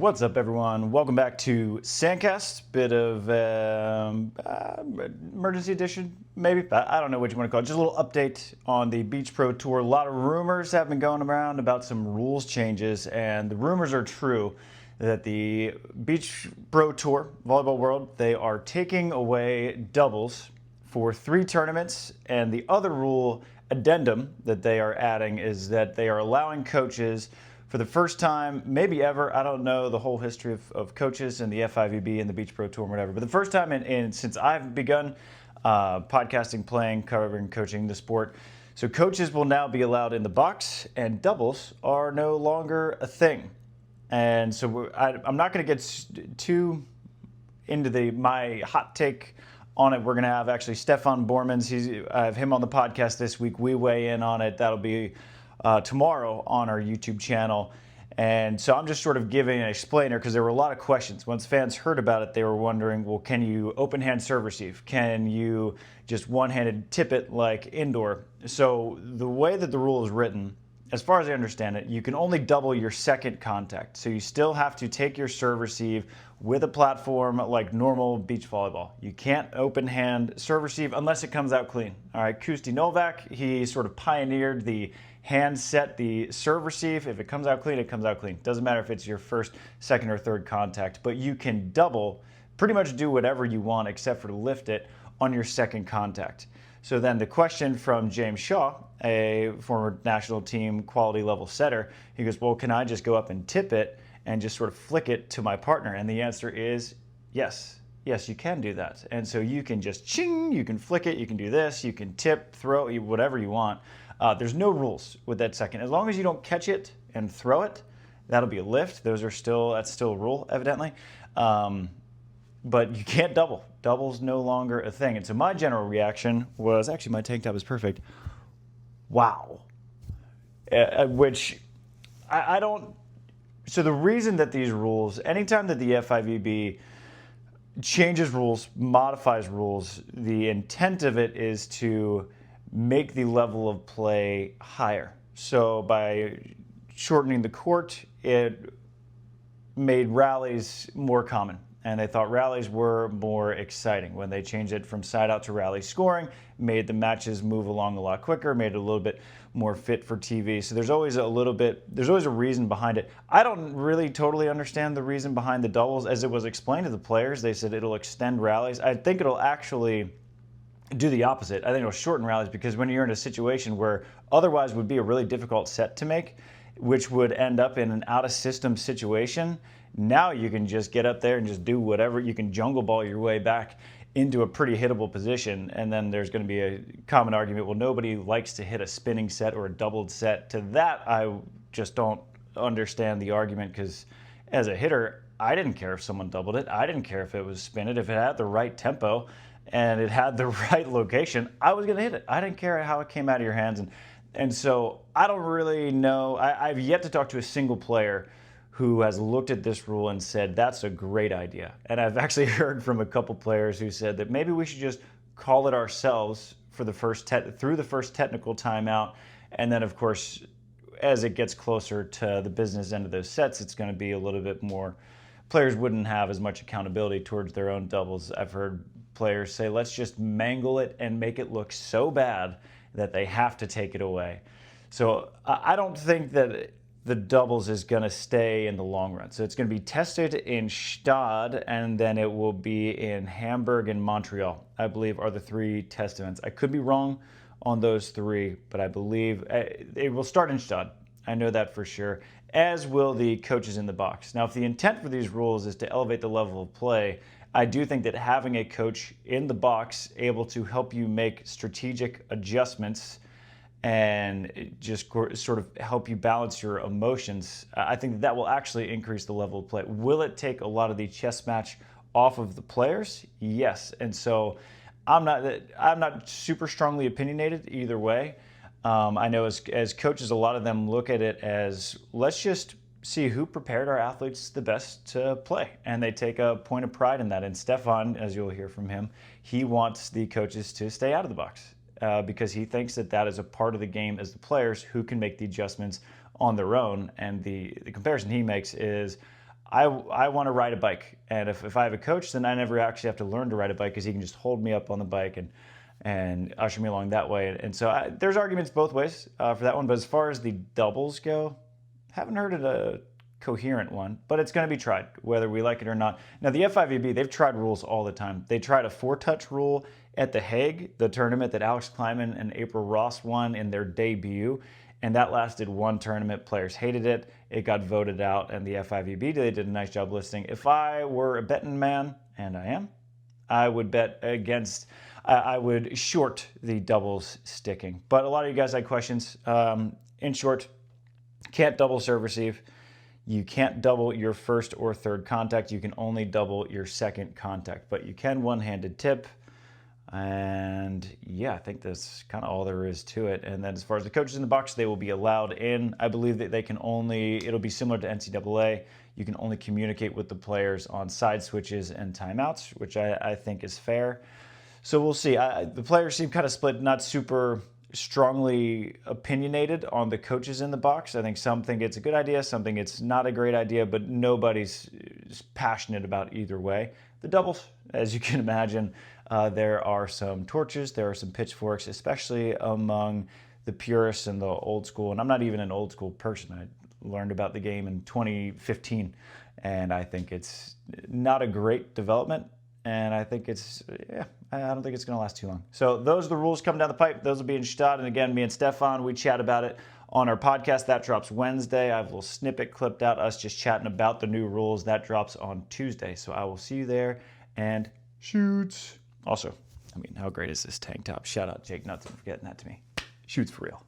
What's up, everyone? Welcome back to SANDCAST. Bit of emergency edition, maybe. I don't know what you want to call it. Just a little update on the Beach Pro Tour. A lot of rumors have been going around about some rules changes, and the rumors are true that the Beach Pro Tour, Volleyball World, they are taking away doubles for 3 tournaments, and the other rule addendum that they are adding is that they are allowing coaches for the first time, maybe ever, I don't know the whole history of coaches and the FIVB and the Beach Pro Tour and whatever, but the first time since I've begun podcasting, playing, covering, coaching the sport. So coaches will now be allowed in the box, and doubles are no longer a thing. And so I'm not going to get too into my hot take on it. We're going to have actually Stefan Bormans. I have him on the podcast this week. We weigh in on it. That'll be tomorrow on our YouTube channel. And so I'm just sort of giving an explainer because there were a lot of questions. Once fans heard about it, they were wondering, well, can you open hand serve receive? Can you just one-handed tip it like indoor? So the way that the rule is written, as far as I understand it, you can only double your second contact. So you still have to take your serve receive with a platform like normal beach volleyball. You can't open hand serve receive unless it comes out clean. All right, Kusti Novak, he sort of pioneered the hand set, the serve receive. If it comes out clean, it comes out clean. Doesn't matter if it's your first, second, or third contact, but you can double, pretty much do whatever you want except for to lift it on your second contact. So then the question from James Shaw, a former national team quality level setter, he goes, well, can I just go up and tip it and just sort of flick it to my partner? And the answer is yes. Yes, you can do that. And so you can just ching, you can flick it, you can do this, you can tip, throw, whatever you want. There's no rules with that second. As long as you don't catch it and throw it, that'll be a lift. That's still a rule, evidently. But you can't double. Double's no longer a thing. And so my general reaction was, actually my tank top is perfect. Wow. Which I don't, so the reason that these rules, anytime that the FIVB changes rules, modifies rules, the intent of it is to make the level of play higher. So by shortening the court, it made rallies more common. And they thought rallies were more exciting. When they changed it from side out to rally scoring, made the matches move along a lot quicker, made it a little bit more fit for TV. So there's always a reason behind it. I don't really totally understand the reason behind the doubles. As it was explained to the players, they said it'll extend rallies. I think it'll actually do the opposite. I think it'll shorten rallies, because when you're in a situation where otherwise would be a really difficult set to make, which would end up in an out-of-system situation, now you can just get up there and just do whatever. You can jungle ball your way back into a pretty hittable position, and then there's going to be a common argument, well, nobody likes to hit a spinning set or a doubled set. To that, I just don't understand the argument, because as a hitter, I didn't care if someone doubled it. I didn't care if it was spin it. If it had the right tempo and it had the right location, I was going to hit it. I didn't care how it came out of your hands. And so I don't really know. I've yet to talk to a single player who has looked at this rule and said, that's a great idea. And I've actually heard from a couple players who said that maybe we should just call it ourselves for the through the first technical timeout. And then, of course, as it gets closer to the business end of those sets, it's going to be a little bit more, players wouldn't have as much accountability towards their own doubles. I've heard players say, let's just mangle it and make it look so bad that they have to take it away. So I don't think that the doubles is going to stay in the long run. So it's going to be tested in Stade, and then it will be in Hamburg and Montreal, I believe, are the 3 test events. I could be wrong on those 3, but I believe it will start in Stade. I know that for sure, as will the coaches in the box. Now, if the intent for these rules is to elevate the level of play, I do think that having a coach in the box able to help you make strategic adjustments and just sort of help you balance your emotions, I think that will actually increase the level of play. Will it take a lot of the chess match off of the players? Yes. And so I'm not super strongly opinionated either way. I know as coaches, a lot of them look at it as, let's just see who prepared our athletes the best to play. And they take a point of pride in that. And Stefan, as you'll hear from him, he wants the coaches to stay out of the box. Because he thinks that is a part of the game as the players who can make the adjustments on their own. And the comparison he makes is, I want to ride a bike. And if I have a coach, then I never actually have to learn to ride a bike because he can just hold me up on the bike and usher me along that way. And so there's arguments both ways for that one. But as far as the doubles go, haven't heard of a coherent one, but it's going to be tried, whether we like it or not. Now, the FIVB, they've tried rules all the time. They tried a 4-touch rule at the Hague, the tournament that Alex Kleiman and April Ross won in their debut, and that lasted one tournament. Players hated it. It got voted out, and the FIVB, they did a nice job listing. If I were a betting man, and I am, I would bet against, I would short the doubles sticking. But a lot of you guys had questions. In short, can't double serve receive. You can't double your first or third contact. You can only double your second contact, but you can one-handed tip. And yeah, I think that's kind of all there is to it. And then as far as the coaches in the box, they will be allowed in. I believe that they can only, it'll be similar to NCAA. You can only communicate with the players on side switches and timeouts, which I think is fair. So we'll see. The players seem kind of split, not super strongly opinionated on the coaches in the box. I think some think it's a good idea, some think it's not a great idea, but nobody's passionate about either way. The doubles, as you can imagine, there are some torches, there are some pitchforks, especially among the purists and the old school. And I'm not even an old school person. I learned about the game in 2015, and I think it's not a great development. And I think it's, I don't think it's going to last too long. So those are the rules coming down the pipe. Those will be in Stad. And again, me and Stefan, we chat about it on our podcast. That drops Wednesday. I have a little snippet clipped out, us just chatting about the new rules. That drops on Tuesday. So I will see you there and shoots. Also, I mean, how great is this tank top? Shout out Jake Nuts for getting that to me. Shoots for real.